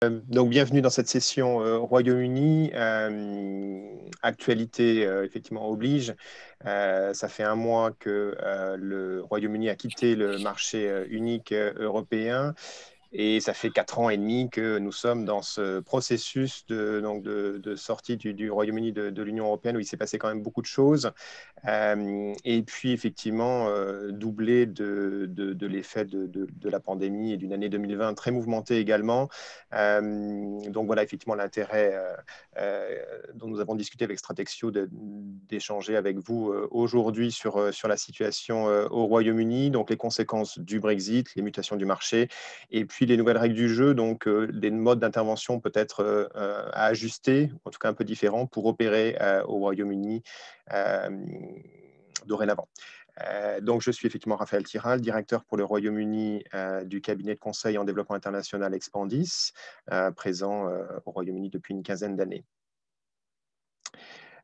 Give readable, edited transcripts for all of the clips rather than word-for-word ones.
Donc, bienvenue dans cette session Royaume-Uni. Actualité, effectivement, oblige. Ça fait un mois que le Royaume-Uni a quitté le marché unique européen. Et ça fait 4 ans et demi que nous sommes dans ce processus de sortie du Royaume-Uni de l'Union européenne où il s'est passé quand même beaucoup de choses. Et puis, effectivement, doublé de l'effet de la pandémie et d'une année 2020 très mouvementée également. Donc, voilà, effectivement, l'intérêt dont nous avons discuté avec Stratexio d'échanger avec vous aujourd'hui sur la situation au Royaume-Uni, donc les conséquences du Brexit, les mutations du marché, et puis les nouvelles règles du jeu, donc des modes d'intervention peut-être à ajuster, en tout cas un peu différents, pour opérer au Royaume-Uni dorénavant. Donc, je suis effectivement Raphaël Tiral, directeur pour le Royaume-Uni du cabinet de conseil en développement international Expandis, présent au Royaume-Uni depuis une quinzaine d'années.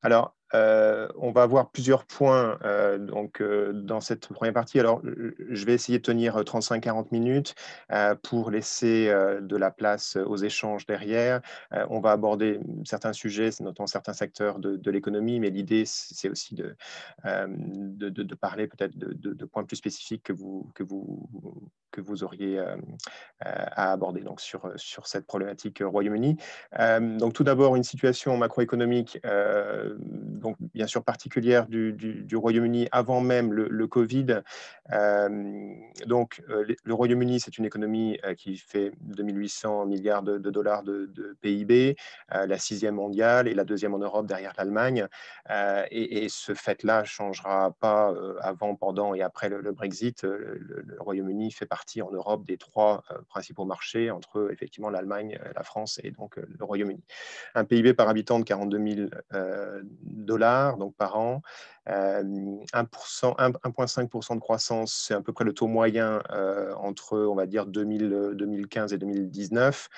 Alors, on va avoir plusieurs points dans cette première partie. Alors, je vais essayer de tenir 35-40 minutes pour laisser de la place aux échanges derrière. On va aborder certains sujets, notamment certains secteurs de l'économie, mais l'idée, c'est aussi de parler peut-être de points plus spécifiques que vous auriez à aborder donc, sur cette problématique Royaume-Uni. Donc, tout d'abord, une situation macroéconomique donc, bien sûr particulière du Royaume-Uni avant même le Covid. Donc, le Royaume-Uni, c'est une économie qui fait 2800 milliards de dollars de PIB, la 6e mondiale et la 2e en Europe derrière l'Allemagne. Et ce fait-là ne changera pas avant, pendant et après le Brexit. Le Royaume-Uni fait partie en Europe des 3 principaux marchés entre effectivement l'Allemagne, la France et donc le Royaume-Uni. Un PIB par habitant de 42 000 dollars donc par an. 1,5% de croissance, c'est à peu près le taux moyen entre, on va dire, 2015 et 2019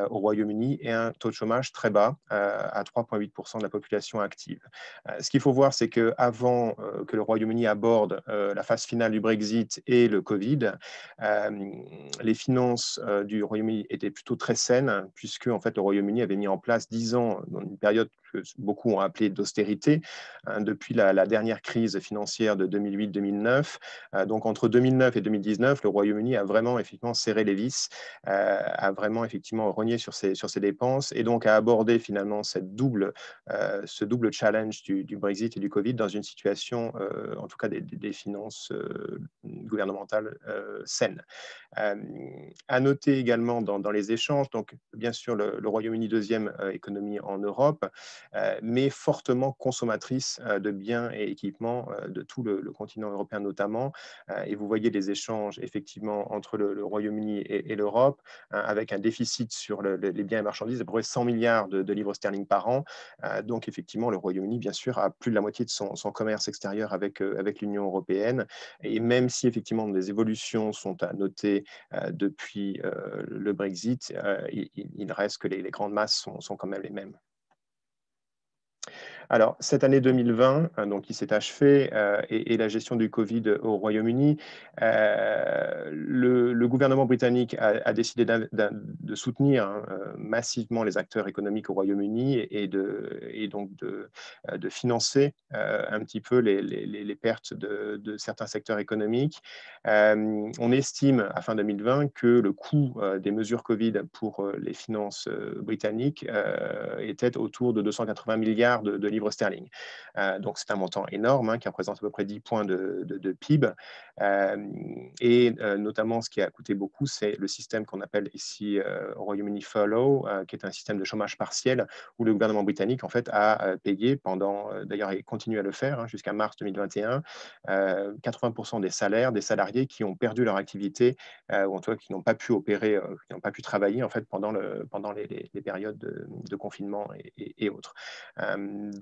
au Royaume-Uni, et un taux de chômage très bas à 3,8% de la population active. Ce qu'il faut voir, c'est qu'avant que le Royaume-Uni aborde la phase finale du Brexit et le Covid, les finances du Royaume-Uni étaient plutôt très saines, puisque en fait, le Royaume-Uni avait mis en place 10 ans, dans une période que beaucoup ont appelée d'austérité, depuis la dernière crise financière de 2008-2009. Donc, entre 2009 et 2019, le Royaume-Uni a vraiment effectivement serré les vis, a vraiment effectivement rogné sur ses dépenses, et donc a abordé finalement ce double challenge du Brexit et du Covid dans une situation, en tout cas des finances gouvernementales saines. À noter également dans les échanges, donc bien sûr le Royaume-Uni, 2e économie en Europe, mais fortement consommatrice de biens et équipements de tout le continent européen notamment. Et vous voyez les échanges effectivement entre le Royaume-Uni et l'Europe, avec un déficit sur les biens et marchandises de près de 100 milliards de livres sterling par an. Donc effectivement, le Royaume-Uni, bien sûr, a plus de la moitié de son commerce extérieur avec l'Union européenne. Et même si effectivement des évolutions sont à noter depuis le Brexit, il reste que les grandes masses sont quand même les mêmes. Alors, cette année 2020, donc, qui s'est achevée, et la gestion du Covid au Royaume-Uni, le gouvernement britannique a décidé de soutenir massivement les acteurs économiques au Royaume-Uni et donc de financer un petit peu les pertes de certains secteurs économiques. On estime à fin 2020 que le coût des mesures Covid pour les finances britanniques était autour de 280 milliards de livres sterling. Donc, c'est un montant énorme qui représente à peu près 10 points de PIB. Et notamment, ce qui a coûté beaucoup, c'est le système qu'on appelle ici au Royaume-Uni Furlough, qui est un système de chômage partiel où le gouvernement britannique en fait, a payé pendant, d'ailleurs, et continue à le faire jusqu'à mars 2021, 80% des salaires des salariés qui ont perdu leur activité, ou en tout cas qui n'ont pas pu opérer, qui n'ont pas pu travailler en fait, pendant les périodes de confinement et autres.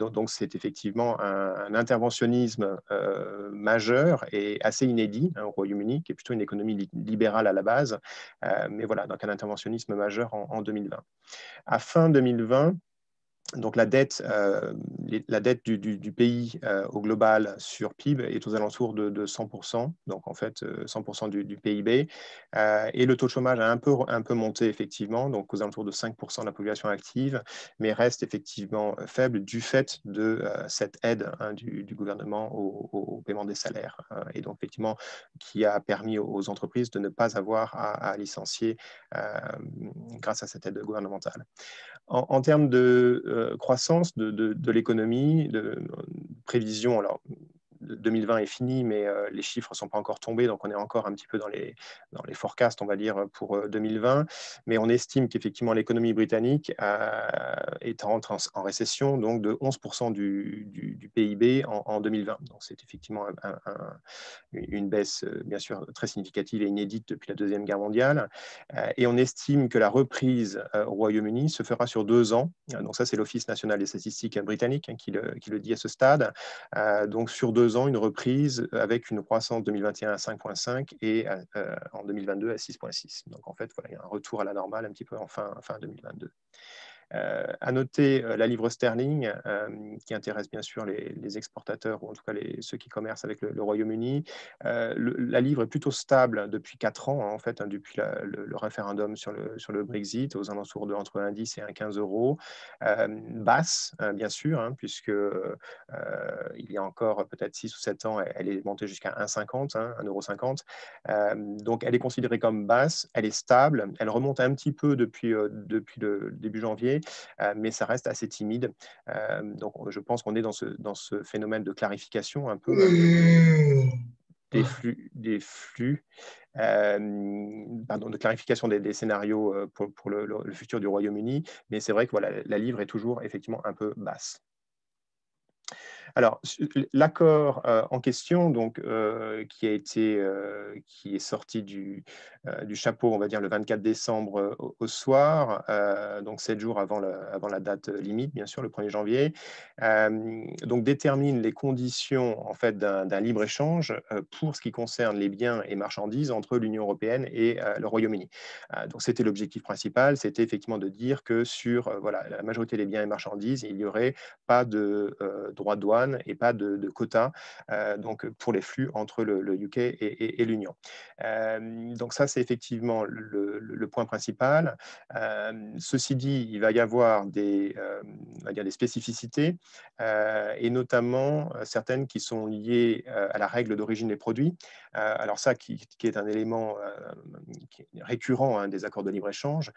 Donc, c'est effectivement un interventionnisme majeur et assez inédit au Royaume-Uni, qui est plutôt une économie libérale à la base, mais voilà, donc un interventionnisme majeur en 2020. À fin 2020, Donc la dette du pays au global sur PIB est aux alentours de 100%, donc en fait 100% du PIB. Et le taux de chômage a un peu monté effectivement, donc aux alentours de 5% de la population active, mais reste effectivement faible du fait de cette aide du gouvernement au paiement des salaires. Et donc effectivement, qui a permis aux entreprises de ne pas avoir à licencier grâce à cette aide gouvernementale. En termes de croissance de l'économie, de prévision, alors 2020 est fini, mais les chiffres ne sont pas encore tombés, donc on est encore un petit peu dans les forecasts, on va dire, pour 2020. Mais on estime qu'effectivement l'économie britannique est en récession, donc de 11% du PIB en 2020. Donc c'est effectivement une baisse, bien sûr, très significative et inédite depuis la Deuxième Guerre mondiale. Et on estime que la reprise au Royaume-Uni se fera sur 2 ans. Donc ça, c'est l'Office national des statistiques britannique qui le dit à ce stade. Donc sur 2 ans, une reprise avec une croissance 2021 à 5,5 et en 2022 à 6,6. Donc en fait, voilà, il y a un retour à la normale un petit peu en fin 2022. À noter la livre sterling, qui intéresse bien sûr les exportateurs, ou en tout cas ceux qui commercent avec le Royaume-Uni. La livre est plutôt stable depuis 4 ans, en fait, depuis le référendum sur le Brexit, aux alentours de entre 1,10 et 1,15 euros. Basse, bien sûr, puisque il y a encore peut-être 6 ou 7 ans, elle est montée jusqu'à 1,50, 1,50 €. Donc, elle est considérée comme basse, elle est stable, elle remonte un petit peu depuis le début janvier, mais ça reste assez timide. Donc, je pense qu'on est dans ce phénomène de clarification un peu des flux de clarification des scénarios pour le futur du Royaume-Uni. Mais c'est vrai que voilà, la livre est toujours effectivement un peu basse. Alors, l'accord en question, donc, qui est sorti du chapeau, on va dire, le 24 décembre au soir, donc 7 jours avant la date limite, bien sûr, le 1er janvier, donc détermine les conditions en fait, d'un libre-échange pour ce qui concerne les biens et marchandises entre l'Union européenne et le Royaume-Uni. Donc, c'était l'objectif principal, c'était effectivement de dire que sur voilà, la majorité des biens et marchandises, il n'y aurait pas de droits de douane et pas de quotas donc pour les flux entre le UK et l'Union. Donc ça, c'est effectivement le point principal. Ceci dit, il va y avoir on va dire des spécificités et notamment certaines qui sont liées à la règle d'origine des produits. Alors ça, qui est un élément qui est récurrent des accords de libre-échange,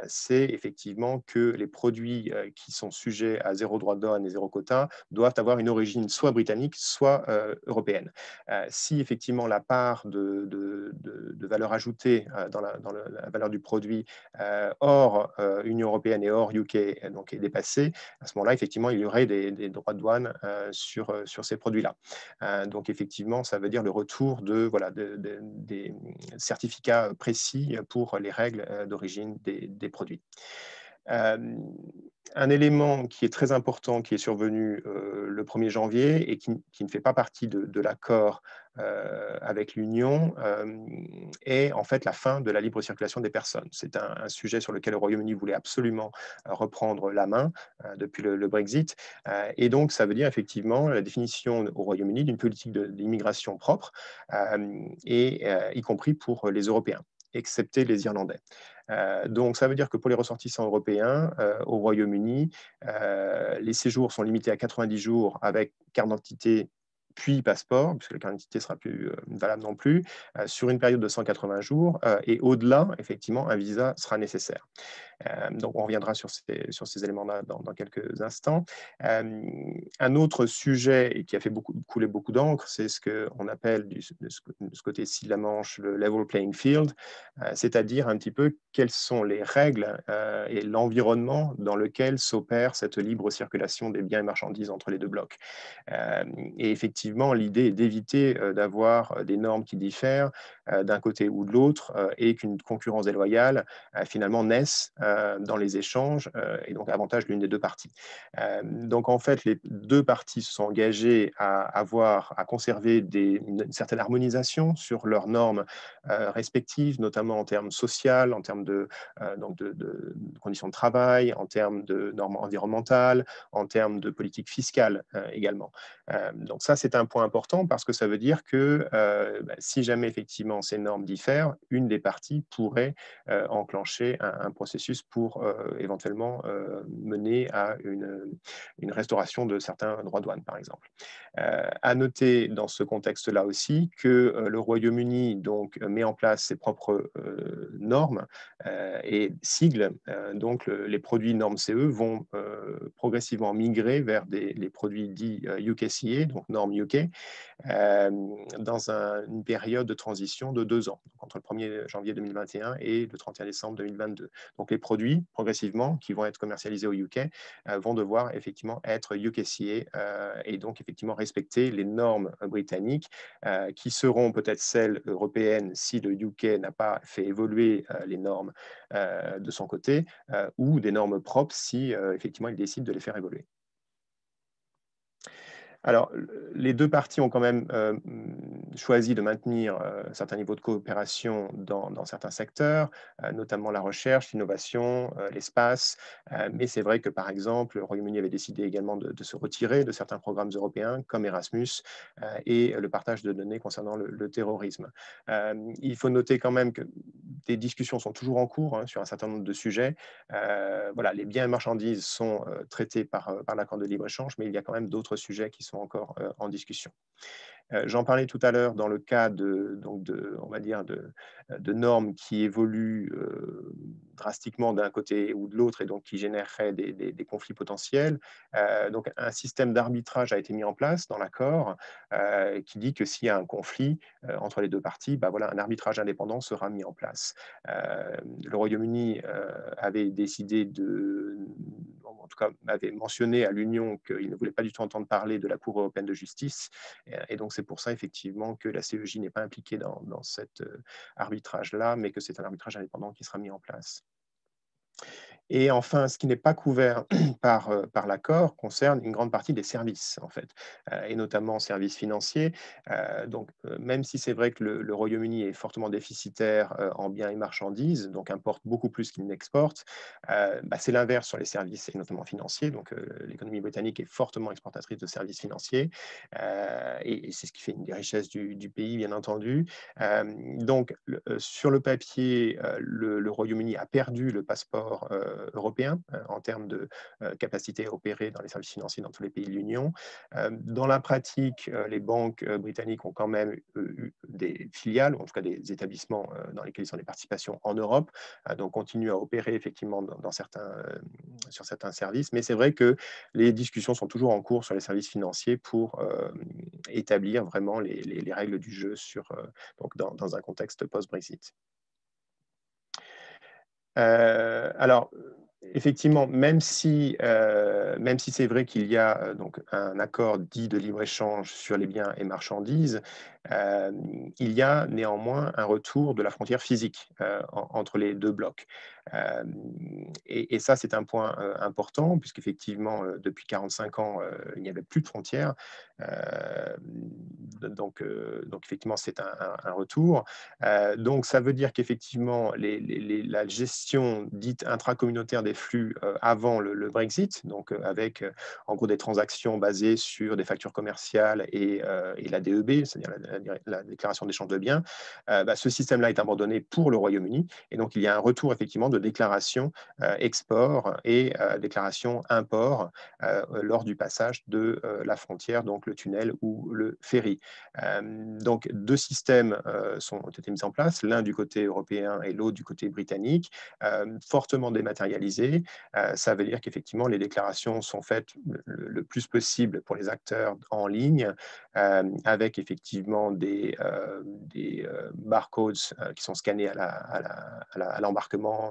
c'est effectivement que les produits qui sont sujets à zéro droit de douane et zéro quota doivent avoir une origine soit britannique, soit européenne. Si effectivement la part de valeur ajoutée dans la valeur du produit hors Union européenne et hors UK donc est dépassée, à ce moment-là, effectivement, il y aurait des droits de douane sur ces produits-là. Donc effectivement, ça veut dire le retour voilà, des certificats précis pour les règles d'origine des produits. Un élément qui est très important, qui est survenu le 1er janvier et qui ne fait pas partie de l'accord avec l'Union, est en fait la fin de la libre circulation des personnes. C'est un sujet sur lequel le Royaume-Uni voulait absolument reprendre la main depuis le Brexit. Et donc, ça veut dire effectivement la définition au Royaume-Uni d'une politique d'immigration propre, y compris pour les Européens, excepté les Irlandais. Donc, ça veut dire que pour les ressortissants européens au Royaume-Uni, les séjours sont limités à 90 jours avec carte d'identité puis passeport, puisque la carte d'identité ne sera plus valable non plus, sur une période de 180 jours. Et au-delà, effectivement, un visa sera nécessaire. Donc, on reviendra sur ces éléments-là dans quelques instants. Un autre sujet qui a fait couler beaucoup d'encre, c'est ce qu'on appelle de ce côté-ci de la Manche le level playing field, c'est-à-dire un petit peu quelles sont les règles et l'environnement dans lequel s'opère cette libre circulation des biens et marchandises entre les deux blocs. Et effectivement, effectivement, l'idée est d'éviter d'avoir des normes qui diffèrent d'un côté ou de l'autre et qu'une concurrence déloyale finalement naisse dans les échanges et donc avantage l'une des deux parties. Donc en fait, les deux parties se sont engagées à conserver une certaine harmonisation sur leurs normes respectives, notamment en termes sociaux, en termes de conditions de travail, en termes de normes environnementales, en termes de politique fiscale également. Donc ça, c'est un point important parce que ça veut dire que si jamais effectivement ces normes diffèrent, une des parties pourrait enclencher un processus pour éventuellement mener à une restauration de certains droits de douane, par exemple. À noter dans ce contexte-là aussi que le Royaume-Uni donc met en place ses propres normes et sigles. Donc les produits normes CE vont progressivement migrer vers les produits dits UKCA, donc normes UK, dans une période de transition de 2 ans, donc entre le 1er janvier 2021 et le 31 décembre 2022. Donc les produits, progressivement, qui vont être commercialisés au UK, vont devoir effectivement être UKCA et donc effectivement respecter les normes britanniques qui seront peut-être celles européennes si le UK n'a pas fait évoluer les normes de son côté ou des normes propres si effectivement il décide de les faire évoluer. Alors, les deux parties ont quand même choisi de maintenir un certain niveau de coopération dans certains secteurs, notamment la recherche, l'innovation, l'espace. Mais c'est vrai que, par exemple, le Royaume-Uni avait décidé également de se retirer de certains programmes européens comme Erasmus et le partage de données concernant le terrorisme. Il faut noter quand même que des discussions sont toujours en cours sur un certain nombre de sujets. Voilà, les biens et marchandises sont traités par l'accord de libre-échange, mais il y a quand même d'autres sujets qui sont encore en discussion. J'en parlais tout à l'heure dans le cas on va dire de normes qui évoluent drastiquement d'un côté ou de l'autre et donc qui généreraient des conflits potentiels. Donc un système d'arbitrage a été mis en place dans l'accord qui dit que s'il y a un conflit entre les deux parties, bah voilà, un arbitrage indépendant sera mis en place. Le Royaume-Uni avait décidé en tout cas, avait mentionné à l'Union qu'il ne voulait pas du tout entendre parler de la Cour européenne de justice. Et donc, c'est pour ça, effectivement, que la CEJ n'est pas impliquée dans cet arbitrage-là, mais que c'est un arbitrage indépendant qui sera mis en place. Et enfin, ce qui n'est pas couvert par l'accord concerne une grande partie des services, en fait, et notamment services financiers. Donc, même si c'est vrai que le Royaume-Uni est fortement déficitaire en biens et marchandises, donc importe beaucoup plus qu'il n'exporte, c'est l'inverse sur les services, et notamment financiers. Donc, l'économie britannique est fortement exportatrice de services financiers, et c'est ce qui fait une des richesses du pays, bien entendu. Donc, sur le papier, le Royaume-Uni a perdu le passeport européen en termes de capacité à opérer dans les services financiers dans tous les pays de l'Union. Dans la pratique, les banques britanniques ont quand même eu des filiales, ou en tout cas des établissements dans lesquels ils ont des participations en Europe, donc continuent à opérer effectivement sur certains services. Mais c'est vrai que les discussions sont toujours en cours sur les services financiers pour établir vraiment les règles du jeu donc dans un contexte post-Brexit. Alors, effectivement, même si c'est vrai qu'il y a donc un accord dit de libre-échange sur les biens et marchandises, il y a néanmoins un retour de la frontière physique entre les deux blocs. Et ça, c'est un point important, puisqu'effectivement, depuis 45 ans, il n'y avait plus de frontières. Donc, effectivement, c'est un retour. Donc, ça veut dire qu'effectivement, la gestion dite intracommunautaire des flux avant le Brexit, donc avec en gros des transactions basées sur des factures commerciales et la DEB, c'est-à-dire la déclaration d'échange de biens, ce système-là est abandonné pour le Royaume-Uni. Et donc, il y a un retour effectivement de déclaration export et déclaration import lors du passage de la frontière, donc le tunnel ou le ferry. Donc, deux systèmes ont été mis en place, l'un du côté européen et l'autre du côté britannique, fortement dématérialisés. Ça veut dire qu'effectivement, les déclarations sont faites le plus possible pour les acteurs en ligne, avec effectivement des barcodes qui sont scannés à l'embarquement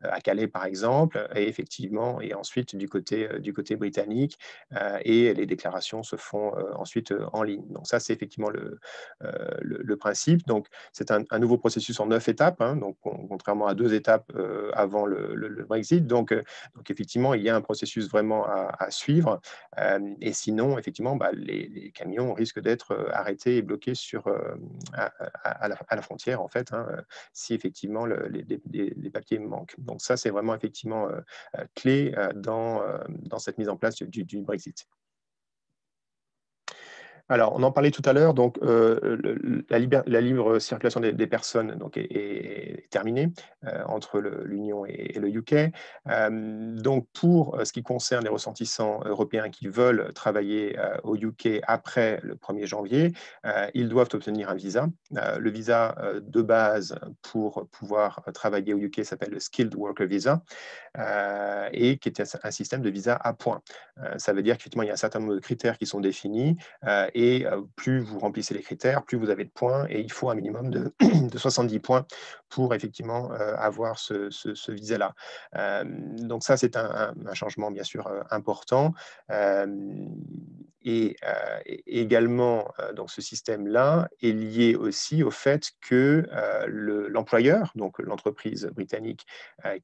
à Calais, par exemple, et effectivement, et ensuite du côté britannique, et les déclarations se font ensuite en ligne. Donc ça, c'est effectivement le principe. Donc c'est un nouveau processus en 9 étapes, hein, donc contrairement à 2 étapes avant le Brexit. Donc effectivement, il y a un processus vraiment à suivre. Et sinon, effectivement, les camions risquent d'être arrêtés et bloqués à la frontière, en fait, hein, si effectivement les papiers manquent. Donc ça, c'est vraiment effectivement clé dans cette mise en place du Brexit. Alors, on en parlait tout à l'heure, donc la libre circulation des personnes donc, est terminée entre l'Union et le UK. Donc, pour ce qui concerne les ressortissants européens qui veulent travailler au UK après le 1er janvier, ils doivent obtenir un visa. Le visa de base pour pouvoir travailler au UK s'appelle le Skilled Worker Visa, et qui est un système de visa à points. Ça veut dire qu'effectivement, il y a un certain nombre de critères qui sont définis, et plus vous remplissez les critères, plus vous avez de points, et il faut un minimum de 70 points pour effectivement avoir ce visa-là. Donc ça, c'est un changement bien sûr important. Et également, donc ce système-là est lié aussi au fait que l'employeur, donc l'entreprise britannique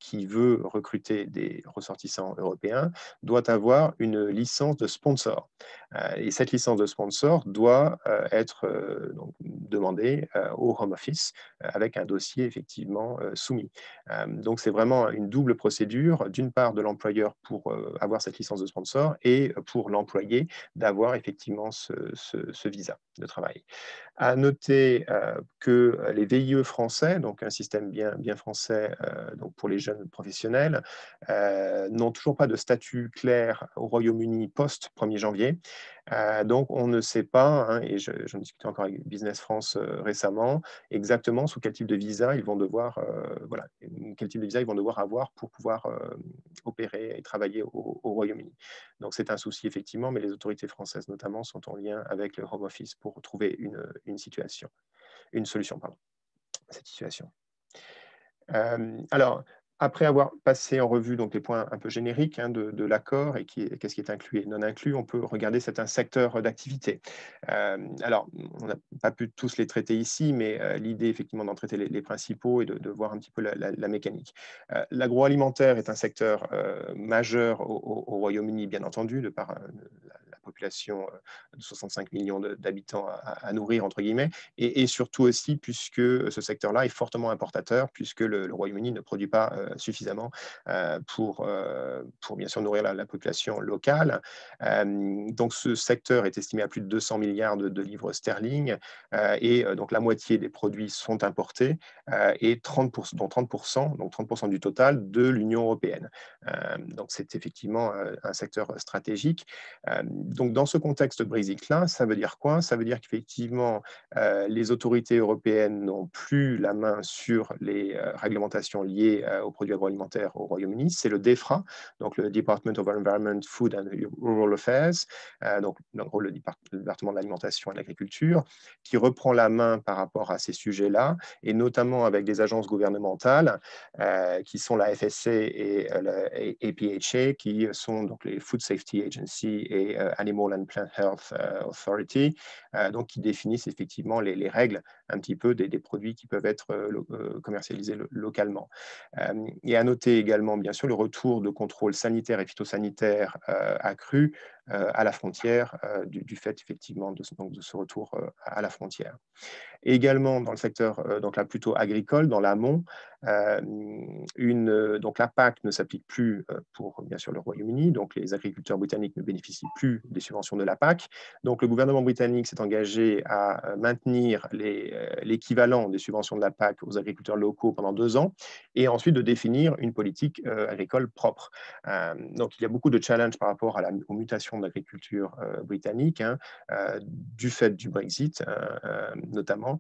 qui veut recruter des ressortissants européens, doit avoir une licence de sponsor. Et cette licence de sponsor doit être donc demandée au Home Office avec un dossier effectivement soumis. Donc c'est vraiment une double procédure, d'une part de l'employeur pour avoir cette licence de sponsor et pour l'employé d'avoir effectivement ce visa de travail. À noter que les VIE français, donc un système bien français donc pour les jeunes professionnels, n'ont toujours pas de statut clair au Royaume-Uni post 1er janvier. Donc on ne sait pas, hein, et j'en discutais encore avec Business France récemment, exactement sous quel type de visa ils vont devoir, quel type de visa ils vont devoir avoir pour pouvoir opérer et travailler au Royaume-Uni. Donc c'est un souci effectivement, mais les autorités françaises notamment sont en lien avec le Home Office pour trouver une solution à cette situation. Alors, après avoir passé en revue donc, les points un peu génériques hein, de l'accord et qu'est-ce qui est inclus et non inclus, on peut regarder certains secteurs d'activité. Alors, on n'a pas pu tous les traiter ici, mais l'idée effectivement d'en traiter les principaux et de voir un petit peu la mécanique. L'agroalimentaire est un secteur majeur au Royaume-Uni, bien entendu, de par la population de 65 millions d'habitants à nourrir, entre guillemets, et surtout aussi puisque ce secteur-là est fortement importateur, puisque le Royaume-Uni ne produit pas suffisamment pour bien sûr nourrir la population locale. Donc ce secteur est estimé à plus de 200 milliards de livres sterling, et donc la moitié des produits sont importés, et 30% du total de l'Union européenne. Donc c'est effectivement un secteur stratégique. Donc dans ce contexte Brexit-là, ça veut dire quoi? Ça veut dire qu'effectivement, les autorités européennes n'ont plus la main sur les réglementations liées aux produits agroalimentaires au Royaume-Uni. C'est le DEFRA, donc le Department of Environment, Food and Rural Affairs, donc le département de l'alimentation et de l'agriculture, qui reprend la main par rapport à ces sujets-là, et notamment avec des agences gouvernementales qui sont la FSA et la APHA, qui sont donc les Food Safety Agency et Animal and Plant Health Authority, donc qui définissent effectivement les règles un petit peu des produits qui peuvent être commercialisés localement. Et à noter également, bien sûr, le retour de contrôles sanitaires et phytosanitaires accrus à la frontière du fait effectivement de ce retour à la frontière. Et également dans le secteur donc là plutôt agricole, dans l'amont, donc la PAC ne s'applique plus pour bien sûr le Royaume-Uni, donc les agriculteurs britanniques ne bénéficient plus des subventions de la PAC. Donc le gouvernement britannique s'est engagé à maintenir l'équivalent des subventions de la PAC aux agriculteurs locaux pendant 2 ans, et ensuite de définir une politique agricole propre. Donc il y a beaucoup de challenges par rapport aux mutations de l'agriculture britannique, hein, du fait du Brexit notamment,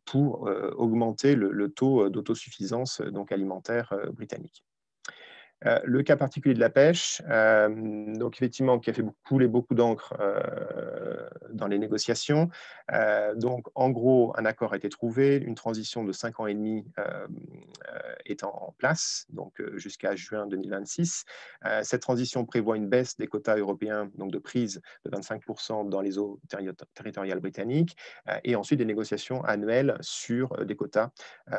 pour augmenter le taux d'autosuffisance donc alimentaire britannique. Le cas particulier de la pêche, donc effectivement, qui a fait couler beaucoup d'encre dans les négociations. Donc, en gros, un accord a été trouvé, une transition de 5 ans et demi est en place, donc jusqu'à juin 2026. Cette transition prévoit une baisse des quotas européens, donc de prise de 25% dans les eaux territoriales britanniques, et ensuite des négociations annuelles sur des quotas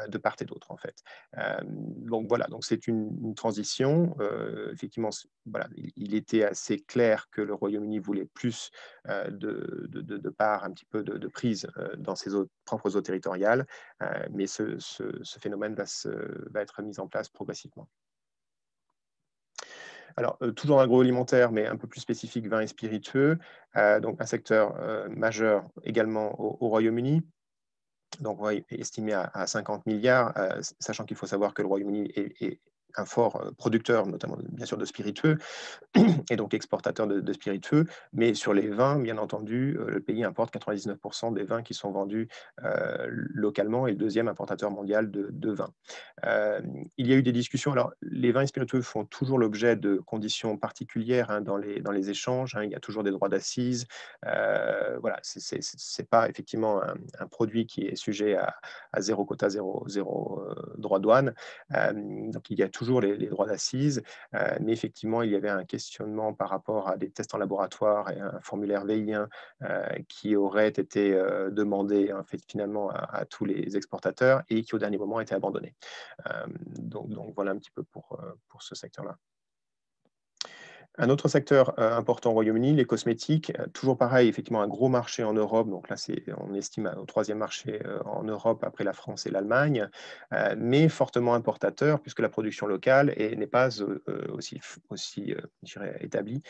de part et d'autre, en fait. Donc voilà, donc c'est une transition. Effectivement, voilà, il était assez clair que le Royaume-Uni voulait plus de part, un petit peu de prise dans ses propres eaux territoriales, mais ce phénomène va être mis en place progressivement. Alors, toujours agroalimentaire, mais un peu plus spécifique, vin et spiritueux, donc un secteur majeur également au Royaume-Uni. Donc, ouais, estimé à 50 milliards, sachant qu'il faut savoir que le Royaume-Uni est un fort producteur, notamment bien sûr de spiritueux, et donc exportateur de spiritueux. Mais sur les vins, bien entendu, le pays importe 99% des vins qui sont vendus localement, et le deuxième importateur mondial de vins. Il y a eu des discussions. Alors, les vins et spiritueux font toujours l'objet de conditions particulières dans les échanges. Il y a toujours des droits d'assises. Voilà, c'est pas effectivement un produit qui est sujet à zéro quota, zéro droit douane. Donc, il y a toujours les droits d'assises. Mais effectivement, il y avait un questionnement par rapport à des tests en laboratoire et un formulaire VI1 qui aurait été demandé en fait, finalement à tous les exportateurs et qui, au dernier moment, a été abandonné. Donc voilà un petit peu pour ce secteur-là. Un autre secteur important au Royaume-Uni, les cosmétiques. Toujours pareil, effectivement, un gros marché en Europe. Donc là, on estime au troisième marché en Europe après la France et l'Allemagne, mais fortement importateur puisque la production locale n'est pas aussi je dirais, établie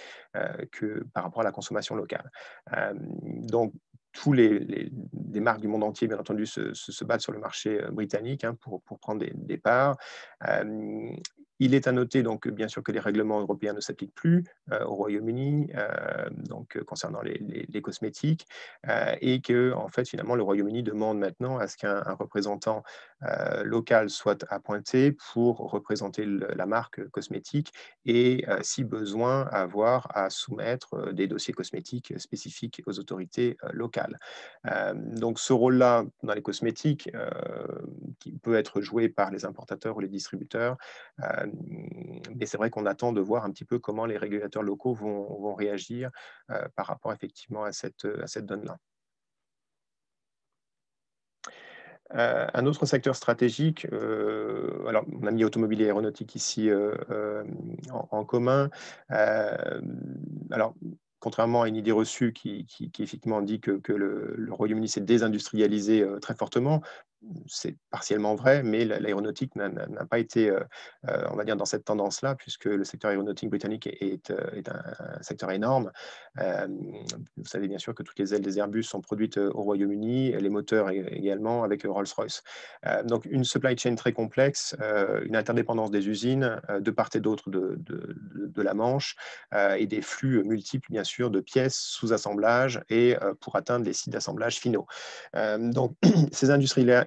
que par rapport à la consommation locale. Donc, tous les marques du monde entier, bien entendu, se battent sur le marché britannique pour prendre des parts. Il est à noter donc bien sûr que les règlements européens ne s'appliquent plus au Royaume-Uni, donc concernant les cosmétiques, et que en fait finalement le Royaume-Uni demande maintenant à ce qu'un représentant local soit appointé pour représenter la marque cosmétique et si besoin avoir à soumettre des dossiers cosmétiques spécifiques aux autorités locales. Donc ce rôle-là dans les cosmétiques qui peut être joué par les importateurs ou les distributeurs, mais c'est vrai qu'on attend de voir un petit peu comment les régulateurs locaux vont réagir par rapport effectivement à cette donne-là. Un autre secteur stratégique, alors on a mis automobile et aéronautique ici en commun. Alors, contrairement à une idée reçue qui effectivement dit que le Royaume-Uni s'est désindustrialisé très fortement, c'est partiellement vrai, mais l'aéronautique n'a pas été, on va dire, dans cette tendance-là, puisque le secteur aéronautique britannique est un secteur énorme. Vous savez bien sûr que toutes les ailes des Airbus sont produites au Royaume-Uni, les moteurs également avec Rolls-Royce. Donc une supply chain très complexe, une interdépendance des usines de part et d'autre de la Manche, et des flux multiples, bien sûr, de pièces, sous-assemblage et pour atteindre les sites d'assemblage finaux. Donc ces industries-là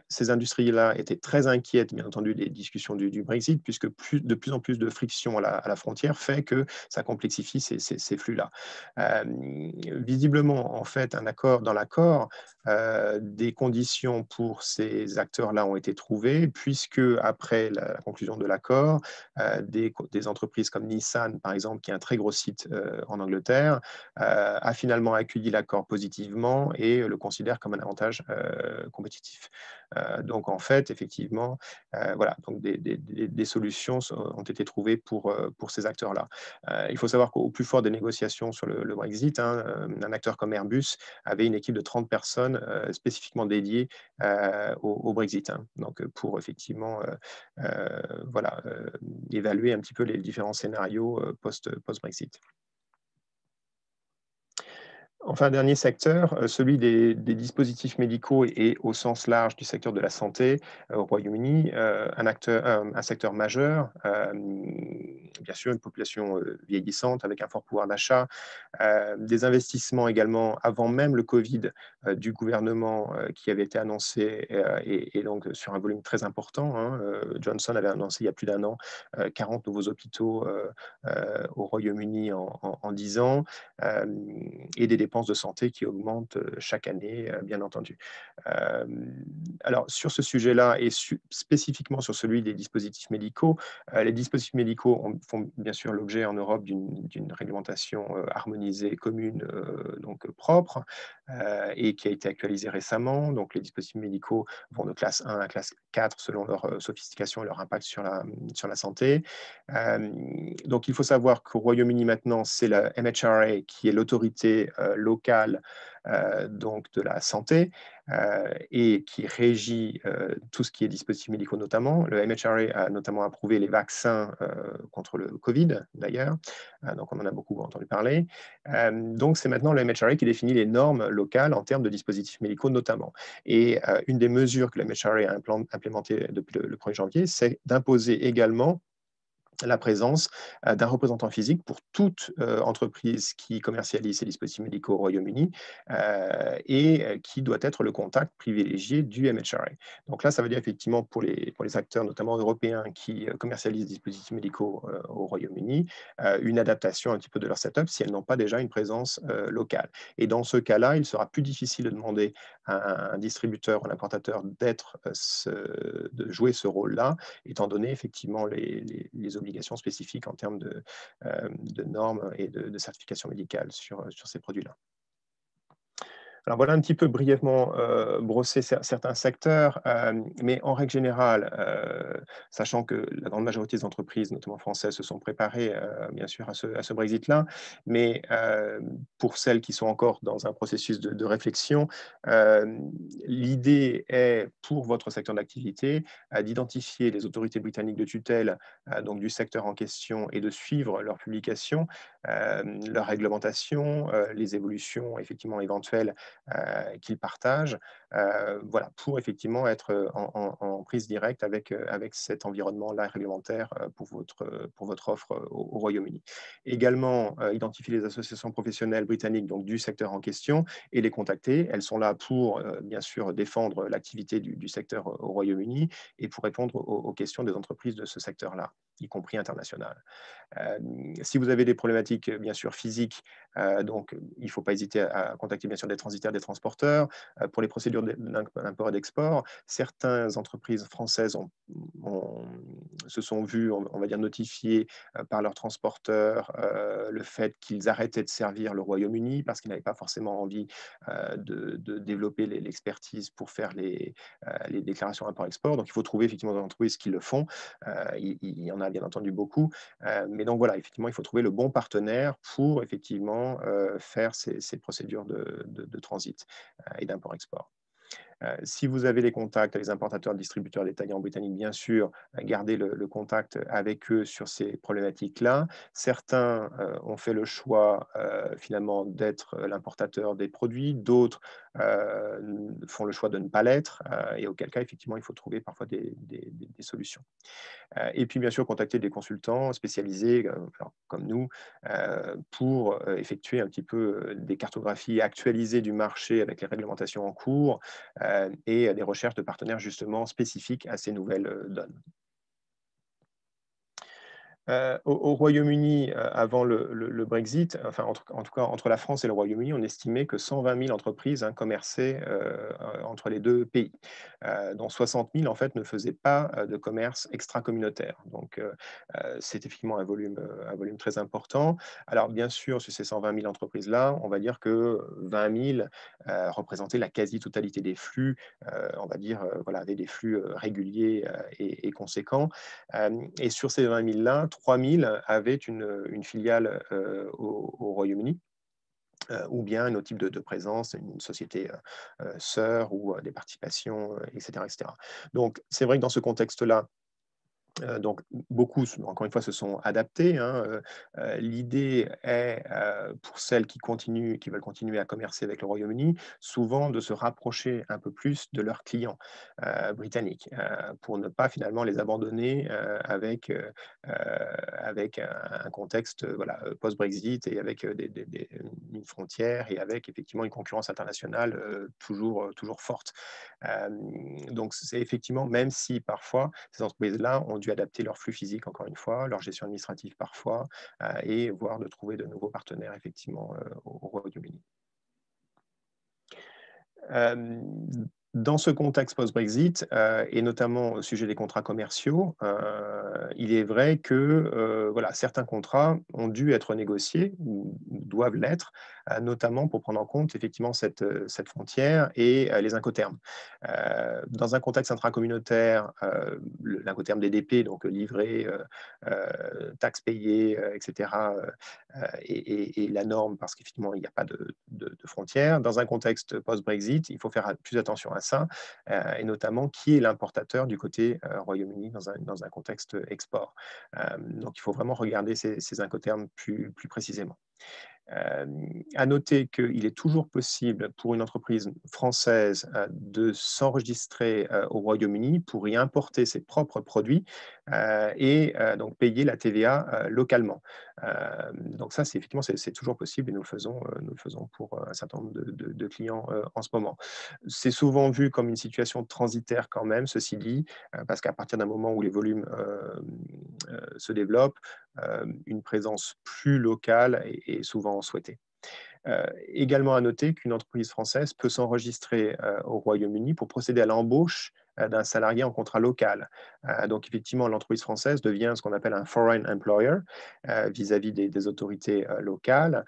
étaient très inquiètes, bien entendu, des discussions du Brexit, puisque de plus en plus de friction à la frontière fait que ça complexifie ces flux-là. Visiblement, en fait, dans l'accord, des conditions pour ces acteurs-là ont été trouvées, puisque après la conclusion de l'accord, des entreprises comme Nissan, par exemple, qui est un très gros site en Angleterre, a finalement accueilli l'accord positivement et le considère comme un avantage compétitif. Donc en fait, effectivement, voilà, donc des solutions ont été trouvées pour ces acteurs-là. Il faut savoir qu'au plus fort des négociations sur le Brexit, un acteur comme Airbus avait une équipe de 30 personnes spécifiquement dédiées au Brexit. Donc pour effectivement voilà, évaluer un petit peu les différents scénarios post-Brexit. Enfin, dernier secteur, celui des dispositifs médicaux et au sens large du secteur de la santé au Royaume-Uni, un secteur majeur, bien sûr une population vieillissante avec un fort pouvoir d'achat, des investissements également avant même le Covid du gouvernement qui avait été annoncé et donc sur un volume très important, hein. Johnson avait annoncé il y a plus d'un an 40 nouveaux hôpitaux au Royaume-Uni en 10 ans. Et des dépenses de santé qui augmentent chaque année, bien entendu. Alors, sur ce sujet-là et spécifiquement sur celui des dispositifs médicaux, les dispositifs médicaux font bien sûr l'objet en Europe d'une réglementation harmonisée, commune, donc propre, et qui a été actualisée récemment. Donc, les dispositifs médicaux vont de classe 1 à classe 4 selon leur sophistication et leur impact sur la santé. Donc, il faut savoir qu'au Royaume-Uni maintenant, c'est la MHRA qui est l'autorité locale donc de la santé et qui régit tout ce qui est dispositifs médicaux notamment. Le MHRA a notamment approuvé les vaccins contre le Covid d'ailleurs, donc on en a beaucoup entendu parler. Donc c'est maintenant le MHRA qui définit les normes locales en termes de dispositifs médicaux notamment. Et une des mesures que le MHRA a implémentées depuis le 1er janvier, c'est d'imposer également la présence d'un représentant physique pour toute entreprise qui commercialise ces dispositifs médicaux au Royaume-Uni et qui doit être le contact privilégié du MHRA. Donc là, ça veut dire effectivement pour les acteurs, notamment européens, qui commercialisent des dispositifs médicaux au Royaume-Uni, une adaptation un petit peu de leur setup si elles n'ont pas déjà une présence locale. Et dans ce cas-là, il sera plus difficile de demander à un distributeur ou un importateur de jouer ce rôle-là, étant donné effectivement les obligations spécifiques en termes de normes et de certification médicale sur ces produits-là. Alors voilà un petit peu brièvement brossé certains secteurs, mais en règle générale, sachant que la grande majorité des entreprises, notamment françaises, se sont préparées bien sûr à ce Brexit-là, mais pour celles qui sont encore dans un processus de réflexion, l'idée est pour votre secteur d'activité d'identifier les autorités britanniques de tutelle donc du secteur en question et de suivre leurs publications, leur réglementation, les évolutions effectivement éventuelles qu'ils partagent, voilà, pour effectivement être en prise directe avec cet environnement-là réglementaire pour votre offre au Royaume-Uni. Également, identifier les associations professionnelles britanniques donc, du secteur en question et les contacter. Elles sont là pour, bien sûr, défendre l'activité du secteur au Royaume-Uni et pour répondre aux questions des entreprises de ce secteur-là, y compris internationales. Si vous avez des problématiques, bien sûr, physiques, donc il ne faut pas hésiter à contacter, bien sûr, des transitaires, des transporteurs. Pour les procédures d'import et d'export, certaines entreprises françaises se sont vues, on va dire, notifiées par leurs transporteurs le fait qu'ils arrêtaient de servir le Royaume-Uni parce qu'ils n'avaient pas forcément envie de développer l'expertise pour faire les déclarations import-export. Donc, il faut trouver effectivement des entreprises qui le font. Il y en a bien entendu beaucoup. Mais donc voilà, effectivement, il faut trouver le bon partenaire pour effectivement faire ces procédures de transit et d'import-export. Si vous avez les contacts avec les importateurs, distributeurs détaillants britanniques, bien sûr, gardez le contact avec eux sur ces problématiques-là. Certains ont fait le choix finalement d'être l'importateur des produits, d'autres font le choix de ne pas l'être, et auquel cas, effectivement, il faut trouver parfois des solutions. Et puis, bien sûr, contacter des consultants spécialisés, alors, comme nous, pour effectuer un petit peu des cartographies actualisées du marché avec les réglementations en cours et des recherches de partenaires justement spécifiques à ces nouvelles donnes. Au Royaume-Uni, avant le Brexit, enfin, en tout cas, entre la France et le Royaume-Uni, on estimait que 120 000 entreprises commerçaient entre les deux pays, dont 60 000, en fait, ne faisaient pas de commerce extra-communautaire. Donc, c'est effectivement un volume très important. Alors, bien sûr, sur ces 120 000 entreprises-là, on va dire que 20 000 représentaient la quasi-totalité des flux, on va dire, voilà, avaient des flux réguliers et conséquents. Et sur ces 20 000-là, 3 000 avaient une filiale au Royaume-Uni. Ou bien un autre type de présence, une société sœur ou des participations, etc., etc. Donc, c'est vrai que dans ce contexte-là, Donc beaucoup, encore une fois, se sont adaptés, hein. L'idée est, pour celles qui veulent continuer à commercer avec le Royaume-Uni, souvent de se rapprocher un peu plus de leurs clients, britanniques, pour ne pas finalement les abandonner, avec un contexte, voilà, post-Brexit et avec, une frontière et avec effectivement une concurrence internationale, toujours forte. Donc c'est effectivement, même si parfois ces entreprises-là ont dû adapter leur flux physique, encore une fois, leur gestion administrative parfois, et voire de trouver de nouveaux partenaires effectivement, au Royaume-Uni. Dans ce contexte post-Brexit, et notamment au sujet des contrats commerciaux, il est vrai que, voilà, certains contrats ont dû être négociés ou doivent l'être, notamment pour prendre en compte effectivement cette frontière et les incoterms. Dans un contexte intracommunautaire, l'incoterm DDP, donc livret, taxes payées, et cetera, est la norme parce qu'effectivement, il n'y a pas de frontières. Dans un contexte post-Brexit, il faut faire plus attention à ça, et notamment qui est l'importateur du côté Royaume-Uni dans un contexte export. Donc, il faut vraiment regarder ces incoterms plus précisément. À noter qu'il est toujours possible pour une entreprise française de s'enregistrer au Royaume-Uni pour y importer ses propres produits et donc payer la TVA localement. Donc ça, c'est effectivement, c'est toujours possible et nous le faisons pour un certain nombre de clients en ce moment. C'est souvent vu comme une situation transitaire quand même, ceci dit, parce qu'à partir d'un moment où les volumes se développent, une présence plus locale est souvent souhaitée. Également à noter qu'une entreprise française peut s'enregistrer au Royaume-Uni pour procéder à l'embauche d'un salarié en contrat local. Donc effectivement, l'entreprise française devient ce qu'on appelle un foreign employer vis-à-vis des autorités locales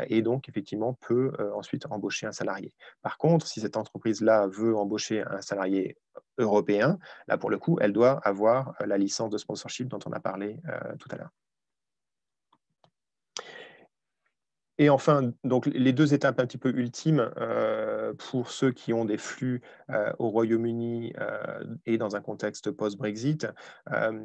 et donc effectivement peut ensuite embaucher un salarié. Par contre, si cette entreprise-là veut embaucher un salarié européen, là pour le coup, elle doit avoir la licence de sponsorship dont on a parlé tout à l'heure. Et enfin, donc les 2 étapes un petit peu ultimes, pour ceux qui ont des flux, au Royaume-Uni, et dans un contexte post-Brexit.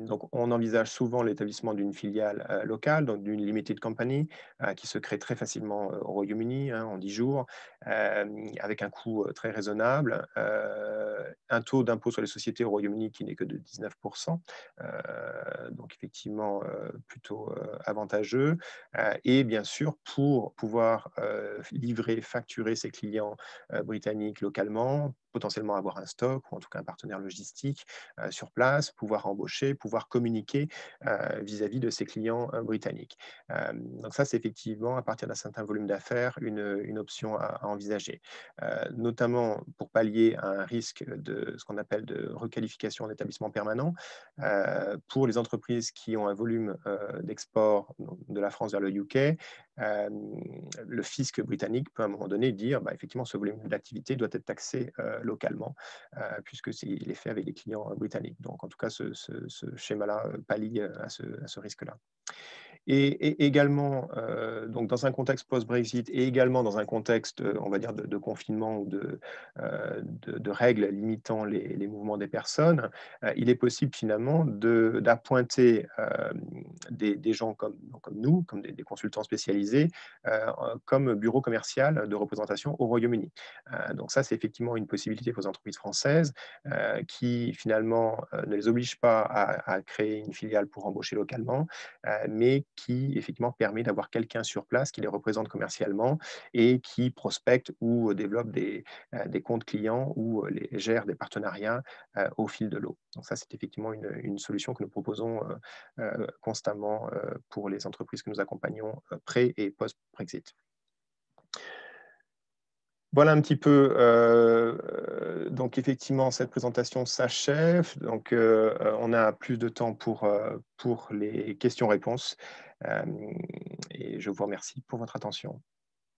Donc on envisage souvent l'établissement d'une filiale, locale, donc d'une limited company, qui se crée très facilement, au Royaume-Uni, hein, en 10 jours, avec un coût, très raisonnable, un taux d'impôt sur les sociétés au Royaume-Uni qui n'est que de 19 donc effectivement, plutôt, avantageux. Et bien sûr, pour pouvoir livrer, facturer ses clients britanniques localement, potentiellement avoir un stock ou en tout cas un partenaire logistique sur place, pouvoir embaucher, pouvoir communiquer vis-à-vis de ses clients britanniques. Donc ça, c'est effectivement, à partir d'un certain volume d'affaires, une option à envisager, notamment pour pallier à un risque de ce qu'on appelle de requalification en établissement permanent. Pour les entreprises qui ont un volume d'export de la France vers le UK, le fisc britannique peut à un moment donné dire effectivement ce volume d'activité doit être taxé localement, puisque il est fait avec des clients britanniques. Donc en tout cas, ce schéma-là pallie à ce risque-là. Et également, donc dans un contexte post-Brexit et également dans un contexte, on va dire de confinement ou de règles limitant les mouvements des personnes, il est possible finalement d'appointer des gens comme nous, comme des consultants spécialisés, comme bureau commercial de représentation au Royaume-Uni. Donc ça, c'est effectivement une possibilité pour les entreprises françaises qui finalement ne les oblige pas à créer une filiale pour embaucher localement, mais qui effectivement permet d'avoir quelqu'un sur place qui les représente commercialement et qui prospecte ou développe des comptes clients ou gère des partenariats au fil de l'eau. Donc ça, c'est effectivement une solution que nous proposons constamment pour les entreprises que nous accompagnons pré- et post-Brexit. Voilà un petit peu, donc effectivement, cette présentation s'achève. Donc, on a plus de temps pour les questions-réponses. Et je vous remercie pour votre attention.